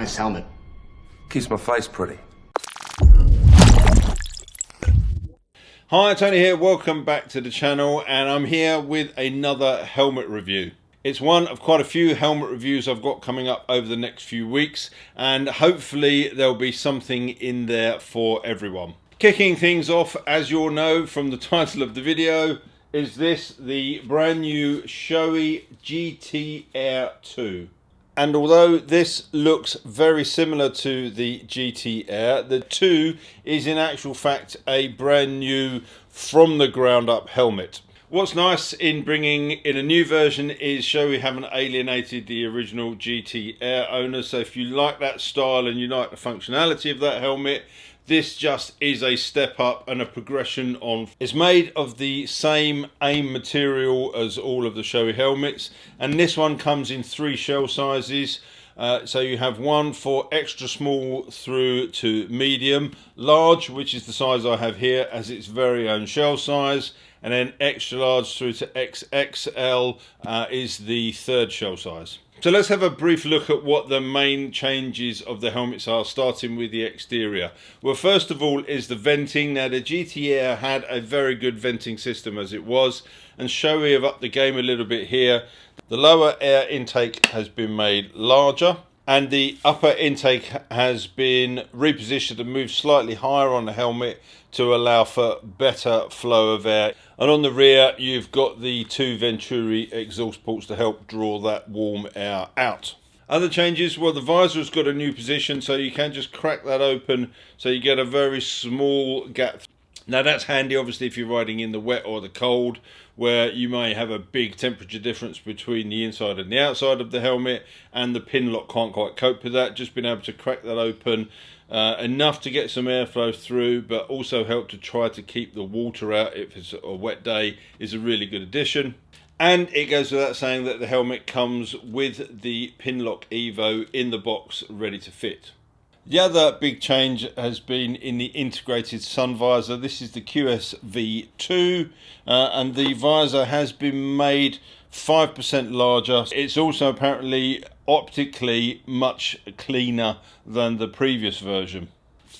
Nice helmet. Keeps my face pretty. Hi, Tony here. Welcome back to the channel, and I'm here with another helmet review. It's one of quite a few helmet reviews I've got coming up over the next few weeks, and hopefully there'll be something in there for everyone. Kicking things off, as you'll know from the title of the video, is this the brand new Shoei GT Air 2. And although this looks very similar to the GT Air, the 2 is in actual fact a brand new from the ground up helmet. What's nice in bringing in a new version is Shoei haven't alienated the original GT Air owners, so if you like that style and you like the functionality of that helmet, this just is a step up and a progression on. It's made of the same AIM material as all of the Shoei helmets, and this one comes in 3 shell sizes. So you have one for extra small through to medium, large, which is the size I have here as its very own shell size, and then extra large through to XXL is the 3rd shell size. So let's have a brief look at what the main changes of the helmets are, starting with the exterior. Well, first of all is the venting. Now, the GT Air had a very good venting system as it was, and Shoei have upped the game a little bit here. The lower air intake has been made larger, and the upper intake has been repositioned and moved slightly higher on the helmet to allow for better flow of air. And on the rear, you've got the 2 Venturi exhaust ports to help draw that warm air out. Other changes, well, the visor has got a new position, so you can just crack that open, so you get a very small gap. Now that's handy obviously if you're riding in the wet or the cold, where you may have a big temperature difference between the inside and the outside of the helmet, and the pin lock can't quite cope with that. Just being able to crack that open enough to get some airflow through, but also help to try to keep the water out if it's a wet day, is a really good addition. And it goes without saying that the helmet comes with the Pinlock Evo in the box ready to fit. The other big change has been in the integrated sun visor. This is the QSV2, and the visor has been made 5% larger. It's also apparently optically much cleaner than the previous version.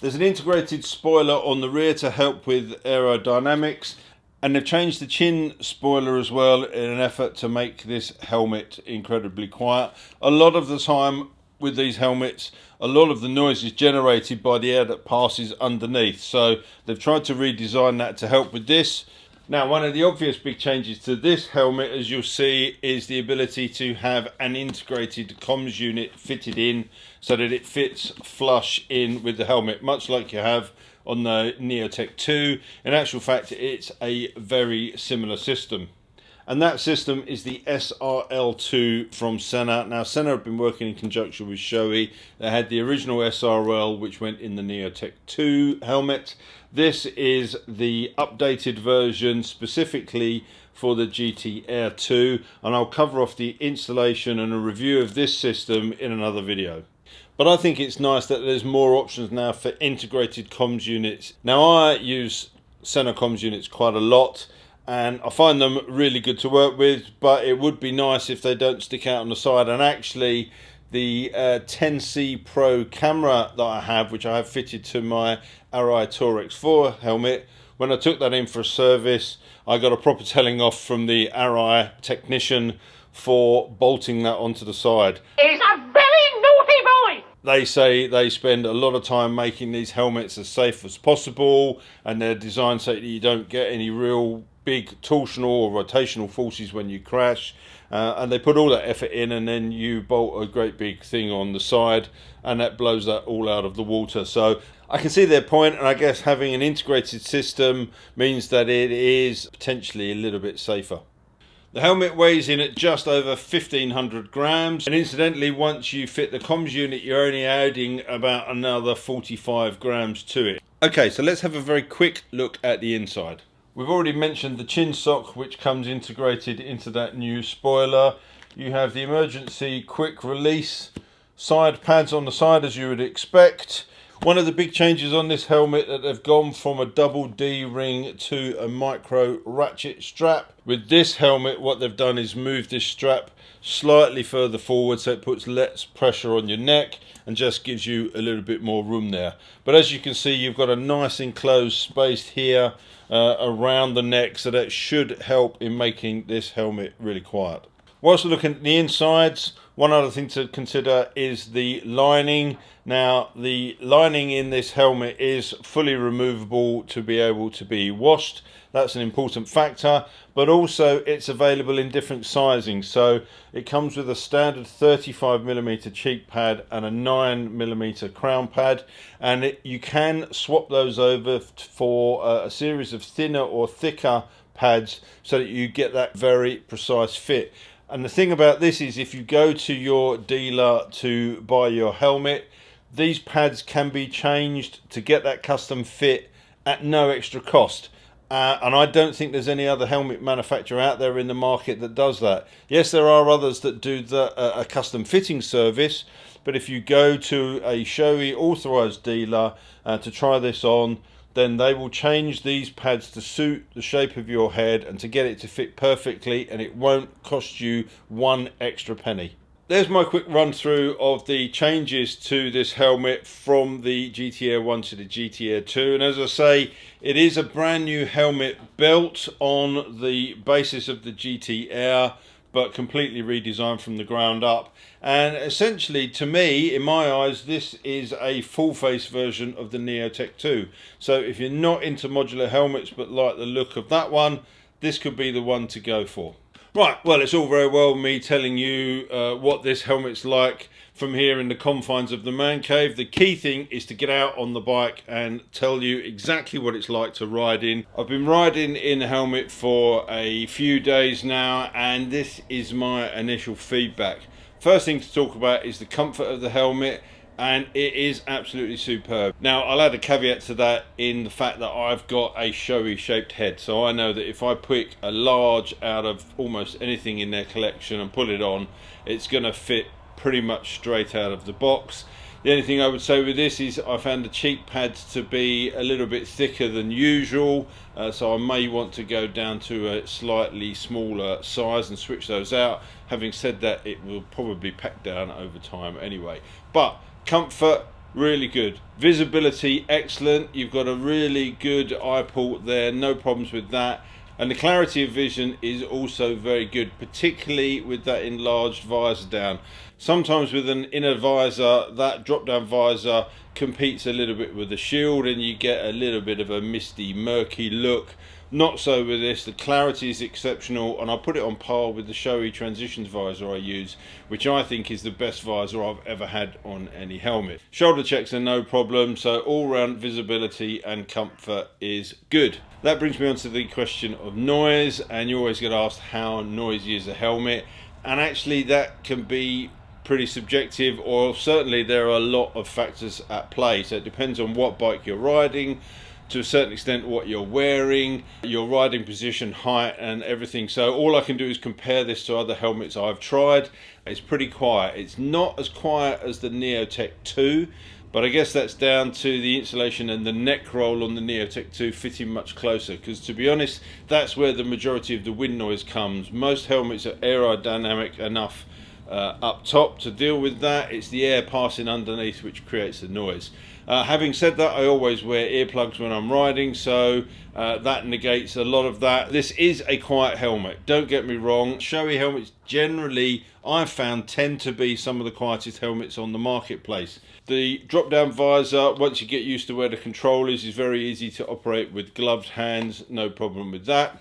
There's an integrated spoiler on the rear to help with aerodynamics, and they've changed the chin spoiler as well in an effort to make this helmet incredibly quiet. A lot of the time with these helmets, a lot of the noise is generated by the air that passes underneath, so they've tried to redesign that to help with this. Now, one of the obvious big changes to this helmet, as you'll see, is the ability to have an integrated comms unit fitted in so that it fits flush in with the helmet, much like you have on the Neotech 2. In actual fact, it's a very similar system. And that system is the SRL2 from Sena. Now, Sena have been working in conjunction with Shoei. They had the original SRL, which went in the Neotech 2 helmet. This is the updated version specifically for the GT Air 2, and I'll cover off the installation and a review of this system in another video. But I think it's nice that there's more options now for integrated comms units. Now, I use Sena comms units quite a lot, and I find them really good to work with, but it would be nice if they don't stick out on the side. And actually, the 10C Pro camera that I have, which I have fitted to my Arai Tour X4 helmet, when I took that in for a service, I got a proper telling off from the Arai technician for bolting that onto the side. He's a very naughty boy! They say they spend a lot of time making these helmets as safe as possible, and they're designed so that you don't get any real big torsional or rotational forces when you crash, and they put all that effort in, and then you bolt a great big thing on the side and that blows that all out of the water. So I can see their point, and I guess having an integrated system means that it is potentially a little bit safer. The helmet weighs in at just over 1,500 grams, and incidentally, once you fit the comms unit, you're only adding about another 45 grams to it. Okay, so let's have a very quick look at the inside. We've already mentioned the chin sock, which comes integrated into that new spoiler. You have the emergency quick release side pads on the side, as you would expect. One of the big changes on this helmet that they've gone from a double D ring to a micro ratchet strap. With this helmet, what they've done is move this strap slightly further forward so it puts less pressure on your neck and just gives you a little bit more room there. But as you can see, you've got a nice enclosed space here around the neck, so that should help in making this helmet really quiet. Whilst we're looking at the insides, one other thing to consider is the lining. Now, the lining in this helmet is fully removable to be able to be washed. That's an important factor, but also it's available in different sizings. So it comes with a standard 35mm cheek pad and a 9mm crown pad, and you can swap those over for a series of thinner or thicker pads so that you get that very precise fit. And the thing about this is, if you go to your dealer to buy your helmet, these pads can be changed to get that custom fit at no extra cost. And I don't think there's any other helmet manufacturer out there in the market that does that. Yes, there are others that do a custom fitting service, but if you go to a Shoei authorized dealer to try this on, then they will change these pads to suit the shape of your head and to get it to fit perfectly, and it won't cost you one extra penny. There's my quick run through of the changes to this helmet from the GT Air 1 to the GT Air 2, and as I say, it is a brand new helmet built on the basis of the GT Air, but completely redesigned from the ground up. And essentially, to me, in my eyes, this is a full face version of the Neotech 2. So if you're not into modular helmets but like the look of that one, this could be the one to go for. Right, well, it's all very well me telling you what this helmet's like from here in the confines of the man cave. The key thing is to get out on the bike and tell you exactly what it's like to ride in. I've been riding in the helmet for a few days now, and this is my initial feedback. First thing to talk about is the comfort of the helmet, and it is absolutely superb. Now, I'll add a caveat to that in the fact that I've got a Shoei shaped head, so I know that if I pick a large out of almost anything in their collection and put it on, it's going to fit pretty much straight out of the box. The only thing I would say with this is I found the cheek pads to be a little bit thicker than usual, so I may want to go down to a slightly smaller size and switch those out. Having said that, it will probably pack down over time anyway. But comfort, really good. Visibility, excellent. You've got a really good eye port there, no problems with that. And the clarity of vision is also very good, particularly with that enlarged visor down. Sometimes with an inner visor, that drop down visor competes a little bit with the shield and you get a little bit of a misty, murky look. Not so with this. The clarity is exceptional, and I put it on par with the Shoei Transitions visor I use, which I think is the best visor I've ever had on any helmet. Shoulder checks are no problem, so all round visibility and comfort is good. That brings me on to the question of noise, and you always get asked how noisy is a helmet, and actually that can be pretty subjective, or certainly there are a lot of factors at play. So it depends on what bike you're riding, to a certain extent what you're wearing, your riding position, height and everything. So all I can do is compare this to other helmets I've tried. It's pretty quiet. It's not as quiet as the Neotech 2, but I guess that's down to the insulation and the neck roll on the Neotech 2 fitting much closer, because to be honest, that's where the majority of the wind noise comes. Most helmets are aerodynamic enough up top to deal with that. It's the air passing underneath which creates the noise. Having said that, I always wear earplugs when I'm riding, so that negates a lot of that. This is a quiet helmet, don't get me wrong. Shoei helmets generally, I've found, tend to be some of the quietest helmets on the marketplace. The drop down visor, once you get used to where the control is very easy to operate with gloved hands, no problem with that.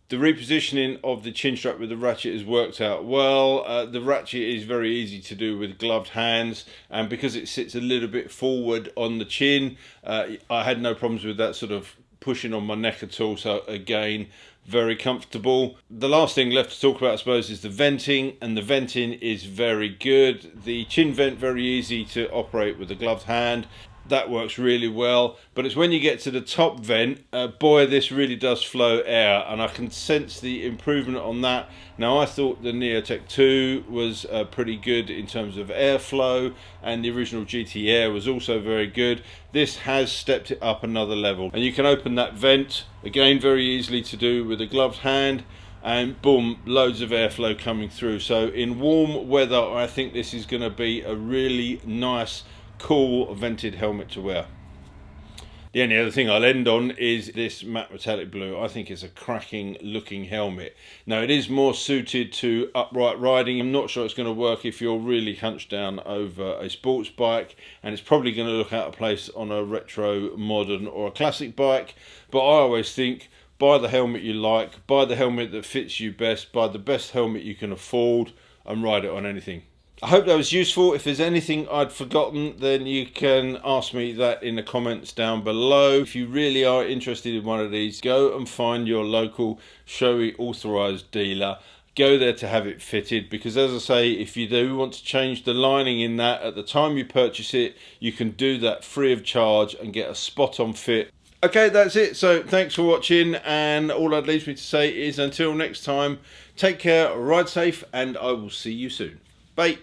The repositioning of the chin strap with the ratchet has worked out well. The ratchet is very easy to do with gloved hands, and because it sits a little bit forward on the chin, I had no problems with that sort of pushing on my neck at all. So again, very comfortable. The last thing left to talk about, I suppose, is the venting, and the venting is very good. The chin vent, very easy to operate with a gloved hand. That works really well, but it's when you get to the top vent, boy, this really does flow air, and I can sense the improvement on that. Now, I thought the Neotech 2 was pretty good in terms of airflow, and the original GT Air was also very good. This has stepped it up another level, and you can open that vent, again, very easily to do with a gloved hand, and boom, loads of airflow coming through. So in warm weather, I think this is going to be a really nice, cool vented helmet to wear. The only other thing I'll end on is this matte metallic blue. I think it's a cracking looking helmet. Now, it is more suited to upright riding. I'm not sure it's going to work if you're really hunched down over a sports bike, and it's probably going to look out of place on a retro, modern or a classic bike. But I always think, buy the helmet you like, buy the helmet that fits you best, buy the best helmet you can afford, and ride it on anything. I hope that was useful. If there's anything I'd forgotten, then you can ask me that in the comments down below. If you really are interested in one of these, go and find your local Shoei authorised dealer. Go there to have it fitted, because as I say, if you do want to change the lining in that at the time you purchase it, you can do that free of charge and get a spot on fit. Okay, that's it. So thanks for watching, and all that leaves me to say is until next time, take care, ride safe, and I will see you soon. Bye.